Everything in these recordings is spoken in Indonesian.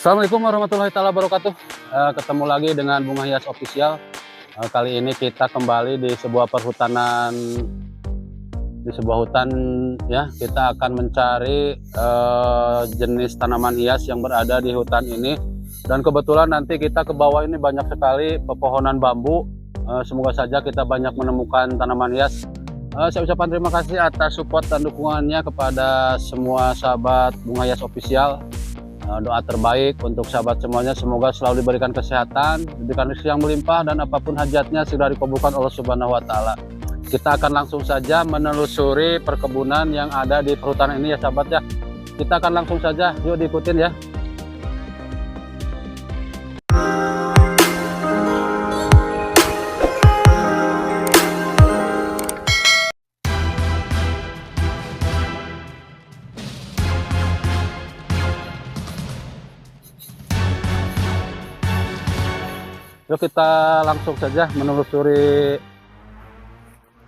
Assalamualaikum warahmatullahi taala wabarakatuh. Ketemu lagi dengan Bunga Hias Official. Kali ini kita kembali di sebuah perhutanan, di sebuah hutan ya. Kita akan mencari jenis tanaman hias yang berada di hutan ini. Dan kebetulan nanti kita ke bawah ini banyak sekali pepohonan bambu. Semoga saja kita banyak menemukan tanaman hias. Saya ucapkan terima kasih atas support dan dukungannya kepada semua sahabat Bunga Hias Official. Doa terbaik untuk sahabat semuanya, semoga selalu diberikan kesehatan, diberikan rezeki yang melimpah, dan apapun hajatnya sudah dikabulkan Allah Subhanahu wa Ta'ala. Kita akan langsung saja menelusuri perkebunan yang ada di perhutanan ini ya sahabat ya. Kita akan langsung saja, yuk diikutin ya. Yuk kita langsung saja menelusuri.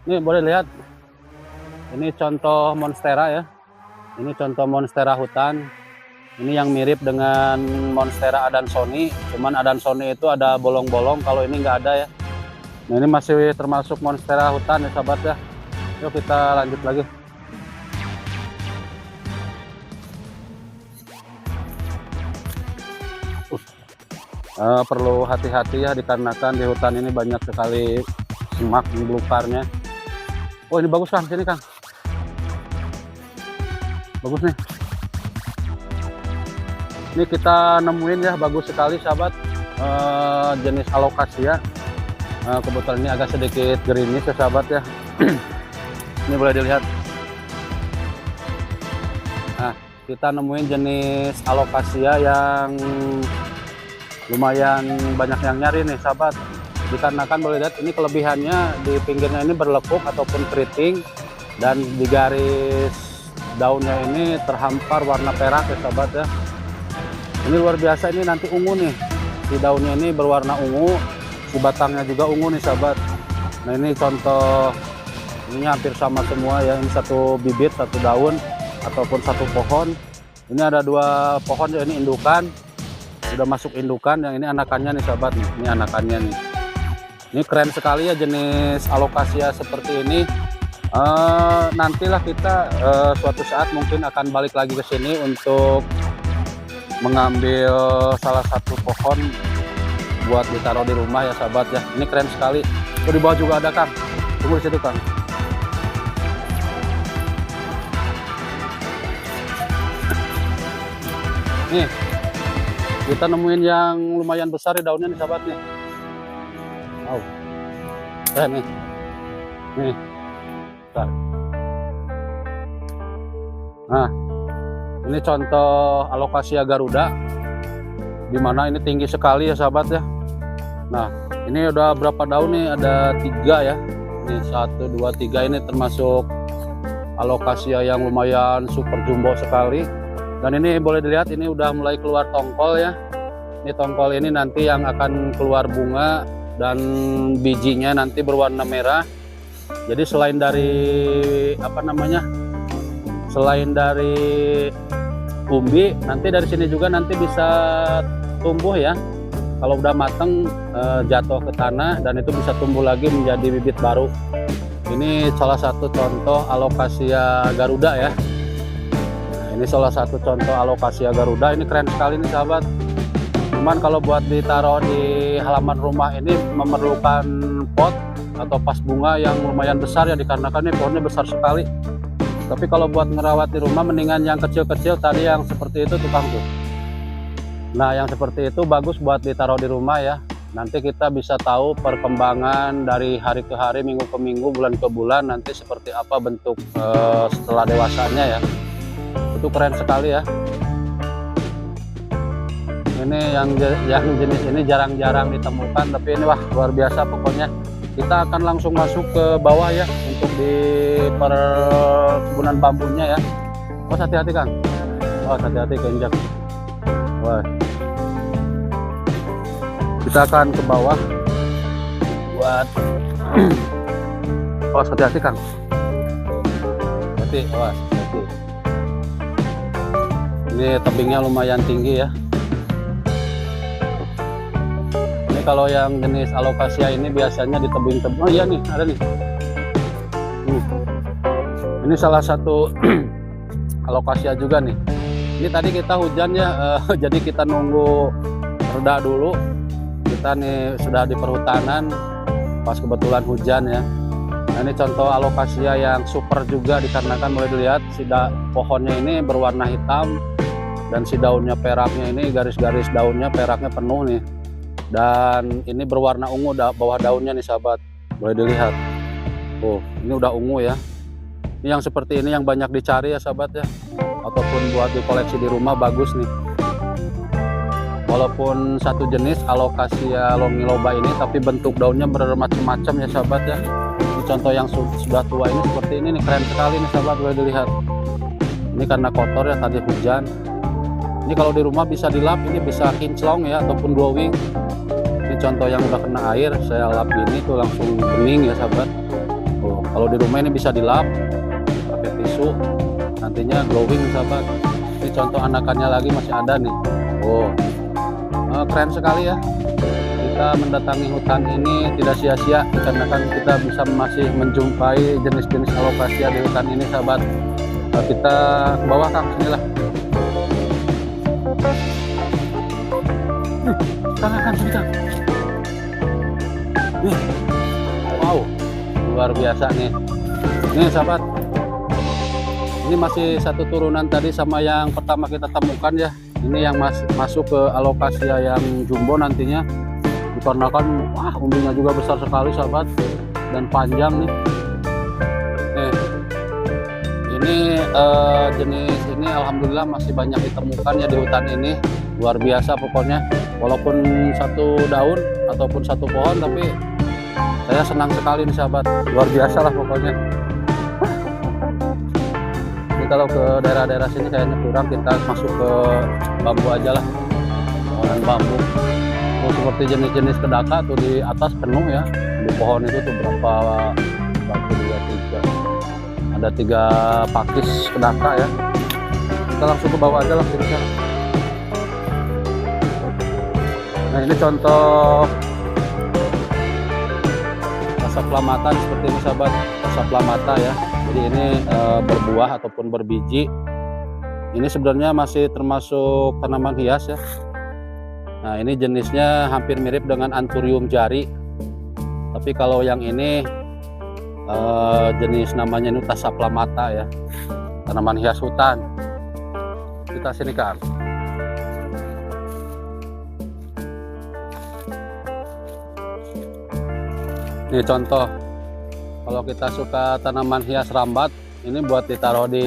Ini boleh lihat, ini contoh monstera ya. Ini contoh monstera hutan. Ini yang mirip dengan monstera adansoni, cuman adansoni itu ada bolong-bolong, kalau ini nggak ada ya. Nah, ini masih termasuk monstera hutan ya sahabat ya. Yuk kita lanjut lagi. Perlu hati-hati ya, dikarenakan di hutan ini banyak sekali semak beluparnya. Oh, ini bagus Kang, sini Kang. Bagus nih. Ini kita nemuin ya, bagus sekali sahabat. Jenis alocasia. Kebetulan ini agak sedikit gerimis ya sahabat ya. Ini boleh dilihat. Nah, kita nemuin jenis alocasia yang lumayan banyak yang nyari nih sahabat, dikarenakan boleh lihat ini kelebihannya di pinggirnya ini berlekuk ataupun keriting, dan di garis daunnya ini terhampar warna perak ya sahabat ya. Ini luar biasa, ini nanti ungu nih, di daunnya ini berwarna ungu, di batangnya juga ungu nih sahabat. Nah, ini contoh, ini hampir sama semua ya, ini satu bibit, satu daun ataupun satu pohon. Ini ada dua pohon ya, ini indukan, udah masuk indukan, yang ini anakannya nih sahabat nih. Ini anakannya nih. Ini keren sekali ya jenis alocasia seperti ini. Nantilah kita suatu saat mungkin akan balik lagi ke sini untuk mengambil salah satu pohon buat ditaruh di rumah ya sahabat ya. Ini keren sekali. Oh, di bawah juga ada Kang. Tunggu di situ Kang. Nih, kita nemuin yang lumayan besar di daunnya nih sahabat nih. Wow. Nih. Nih. Bentar. Nah, ini contoh alocasia garuda, dimana ini tinggi sekali ya sahabat ya. Nah, ini udah berapa daun nih? Ada 3 ya. Ini 1, 2, 3, ini termasuk alocasia yang lumayan super jumbo sekali. Dan ini boleh dilihat, ini udah mulai keluar tongkol ya. Ini tongkol ini nanti yang akan keluar bunga, dan bijinya nanti berwarna merah. Jadi selain dari selain dari umbi, nanti dari sini juga nanti bisa tumbuh ya. Kalau udah mateng jatuh ke tanah, dan itu bisa tumbuh lagi menjadi bibit baru. Ini salah satu contoh alocasia garuda ya. Ini salah satu contoh alocasia garuda, ini keren sekali nih sahabat. Cuman kalau buat ditaruh di halaman rumah ini memerlukan pot atau vas bunga yang lumayan besar ya, dikarenakan ini pohonnya besar sekali. Tapi kalau buat ngerawat di rumah mendingan yang kecil-kecil tadi yang seperti itu tukang tuh. Nah, yang seperti itu bagus buat ditaruh di rumah ya. Nanti kita bisa tahu perkembangan dari hari ke hari, minggu ke minggu, bulan ke bulan, nanti seperti apa bentuk setelah dewasanya ya. Itu keren sekali ya. Ini yang jenis ini jarang-jarang ditemukan, tapi ini wah luar biasa pokoknya. Kita akan langsung masuk ke bawah ya, untuk di perkebunan bambunya ya. Oh, hati-hati Kang. Oh, hati-hati keinjak. Wah. Kita akan ke bawah buat oh, hati-hati Kang. Hati, wah. Ini tebingnya lumayan tinggi ya. kalau yang jenis alokasia ini biasanya di tebing-tebing. Oh iya nih, ada nih. Ini salah satu alokasia juga nih. Ini tadi kita hujan ya, jadi kita nunggu reda dulu. Kita nih sudah di perhutanan, pas kebetulan hujan ya. Nah, ini contoh alokasia yang super juga, dikarenakan boleh dilihat pohonnya ini berwarna hitam dan si daunnya peraknya ini, garis-garis daunnya peraknya penuh nih. Dan ini berwarna ungu bawah daunnya nih sahabat, boleh dilihat. Oh, ini udah ungu ya. Ini yang seperti ini yang banyak dicari ya sahabat ya, ataupun buat dikoleksi di rumah, bagus nih. Walaupun satu jenis alokasia longiloba ini, tapi bentuk daunnya bermacam-macam ya sahabat ya. Ini contoh yang sudah tua ini seperti ini nih, keren sekali nih sahabat, boleh dilihat. Ini karena kotor ya, tadi hujan. Ini kalau di rumah bisa dilap, ini bisa kinclong ya, ataupun glowing. Ini contoh yang udah kena air, saya lap ini tuh langsung bening ya sahabat. Oh, kalau di rumah ini bisa dilap pakai tisu, nantinya glowing sahabat. Ini contoh anakannya lagi masih ada nih. Oh, keren sekali ya. Kita mendatangi hutan ini tidak sia-sia, karena kan kita bisa masih menjumpai jenis-jenis alokasia di hutan ini sahabat. Kita ke bawah Kang, sinilah. Kang, sini Kang. Wow, luar biasa nih. Nih sahabat, ini masih satu turunan tadi sama yang pertama kita temukan ya. Ini yang masuk ke alokasia yang jumbo nantinya, dikarenakan wah umbinya juga besar sekali sahabat dan panjang nih. Ini jenis ini alhamdulillah masih banyak ditemukan ya di hutan ini, luar biasa pokoknya. Walaupun satu daun ataupun satu pohon, tapi saya senang sekali nih sahabat, luar biasa lah pokoknya. Jadi kalau ke daerah-daerah sini kayaknya kurang, kita masuk ke bambu aja lah, pohon bambu. Terus seperti jenis-jenis kedaka tuh di atas penuh ya, di pohon itu tuh berapa, 1, 2, 3, ada 3 pakis kedaka ya. Kita langsung ke bawah aja lah kita. Nah, ini contoh Casablanca seperti ini sahabat, Casablanca ya. Jadi ini berbuah ataupun berbiji. Ini sebenarnya masih termasuk tanaman hias ya. Nah, ini jenisnya hampir mirip dengan anthurium jari. Tapi kalau yang ini jenis namanya ini Casablanca ya, tanaman hias hutan. Kita sini Kang. Ini contoh, kalau kita suka tanaman hias rambat, ini buat ditaruh di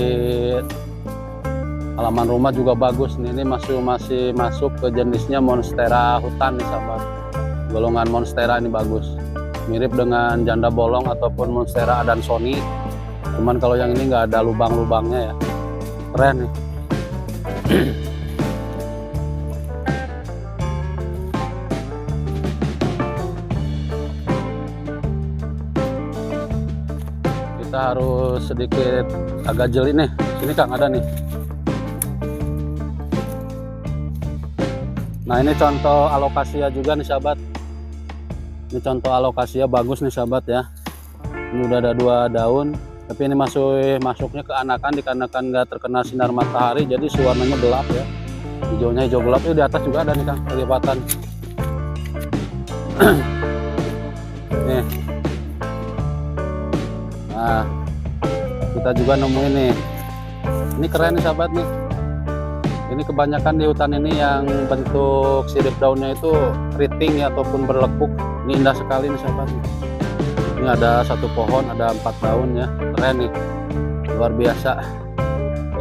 halaman rumah juga bagus nih. Ini masih masuk ke jenisnya monstera hutan nih sahabat. Golongan monstera ini bagus, mirip dengan janda bolong ataupun monstera adansoni. Cuman kalau yang ini nggak ada lubang-lubangnya ya, keren nih. Kita harus sedikit agak jeli nih. Sini Kang, ada nih. Nah, ini contoh alokasia juga nih sahabat. Ini contoh alokasia bagus nih sahabat ya. Ini udah ada 2 daun, tapi ini masuknya ke anakan, dikarenakan nggak terkena sinar matahari, jadi warnanya gelap ya. Hijaunya hijau gelap. Di atas juga ada nih Kang, kelihatan. Nih. Nah, kita juga nemuin nih. Ini keren nih sahabat nih. Ini kebanyakan di hutan ini yang bentuk sirip daunnya itu keriting ya, ataupun berlekuk. Ini indah sekali nih sahabat. Ini ada 1 pohon, ada 4 daun ya. Keren nih, luar biasa.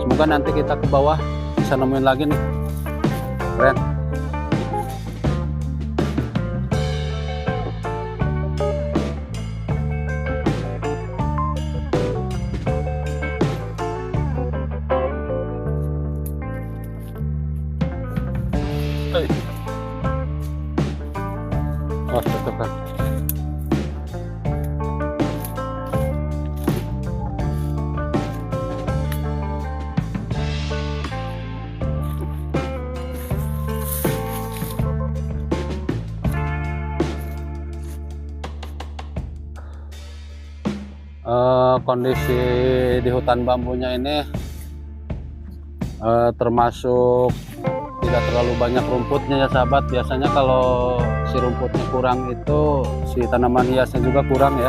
Semoga nanti kita ke bawah bisa nemuin lagi nih. Keren. Oh, cocok Kang. Kondisi di hutan bambunya ini termasuk tidak terlalu banyak rumputnya ya sahabat. Biasanya kalau si rumputnya kurang itu si tanaman hiasnya juga kurang ya.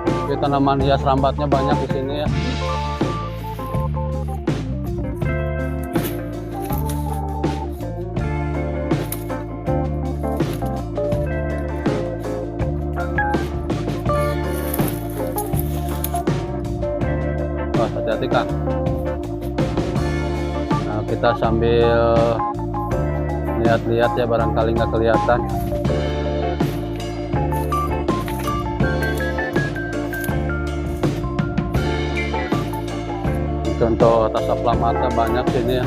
Tapi tanaman hias rambatnya banyak di sini ya. Wah, hati-hati Kang. Nah, kita sambil lihat-lihat ya, barangkali nggak kelihatan. Contoh tasaplah mata banyak sini ya.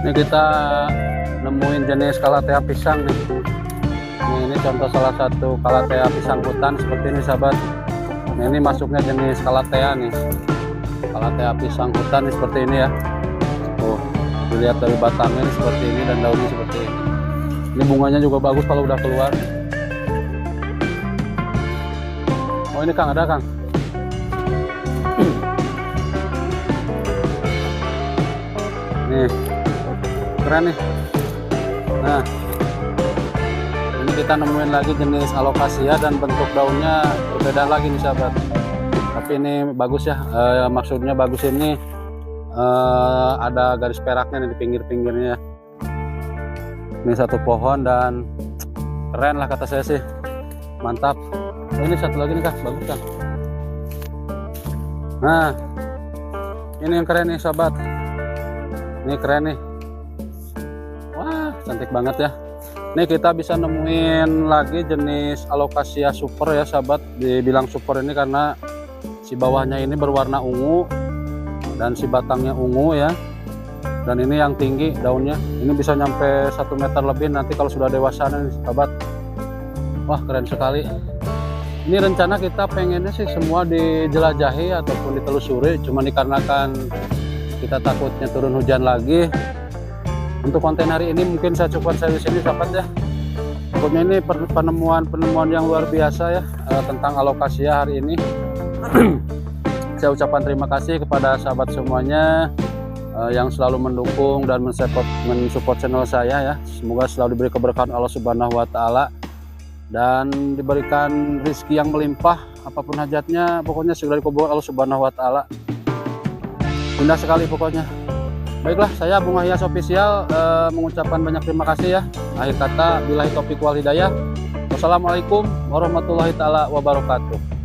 Ini kita nemuin jenis Calathea pisang nih. Ini contoh salah satu Calathea pisang hutan seperti ini sahabat. Nah, ini masuknya jenis Calathea nih. Calathea pisang hutan nih, seperti ini ya. Oh, dilihat dari batangnya ini seperti ini dan daunnya seperti ini. Ini bunganya juga bagus kalau udah keluar. Oh, ini Kang, ada Kang. Nih. Keren nih. Nah, ini kita nemuin lagi jenis alocasia dan bentuk daunnya berbeda lagi nih sahabat. Tapi ini bagus ya, maksudnya bagus ini ada garis peraknya nih di pinggir-pinggirnya. Ini satu pohon dan keren lah kata saya sih, mantap. Ini satu lagi nih Kak, bagus kan. Nah, ini yang keren nih sahabat. Ini keren nih. Wah, cantik banget ya. Nih kita bisa nemuin lagi jenis alocasia super ya sahabat. Dibilang super ini karena si bawahnya ini berwarna ungu dan si batangnya ungu ya. Dan ini yang tinggi daunnya. Ini bisa nyampe 1 meter lebih nanti kalau sudah dewasa nih sahabat. Wah, keren sekali. Ini rencana kita pengennya sih semua dijelajahi ataupun ditelusuri, cuma dikarenakan kita takutnya turun hujan lagi. Untuk konten hari ini mungkin saya cukupkan di sini sahabat ya. Pokoknya ini penemuan yang luar biasa ya tentang alocasia hari ini. Saya ucapkan terima kasih kepada sahabat semuanya yang selalu mendukung dan mensupport channel saya ya. Semoga selalu diberi keberkahan Allah Subhanahu wa taala dan diberikan rezeki yang melimpah, apapun hajatnya pokoknya segera dikabulkan Allah Subhanahu wa taala. Indah sekali pokoknya. Baiklah, saya Bunga Hias Official mengucapkan banyak terima kasih ya. Akhir kata, billahi taufiq wal hidayah. Wassalamualaikum warahmatullahi taala wabarakatuh.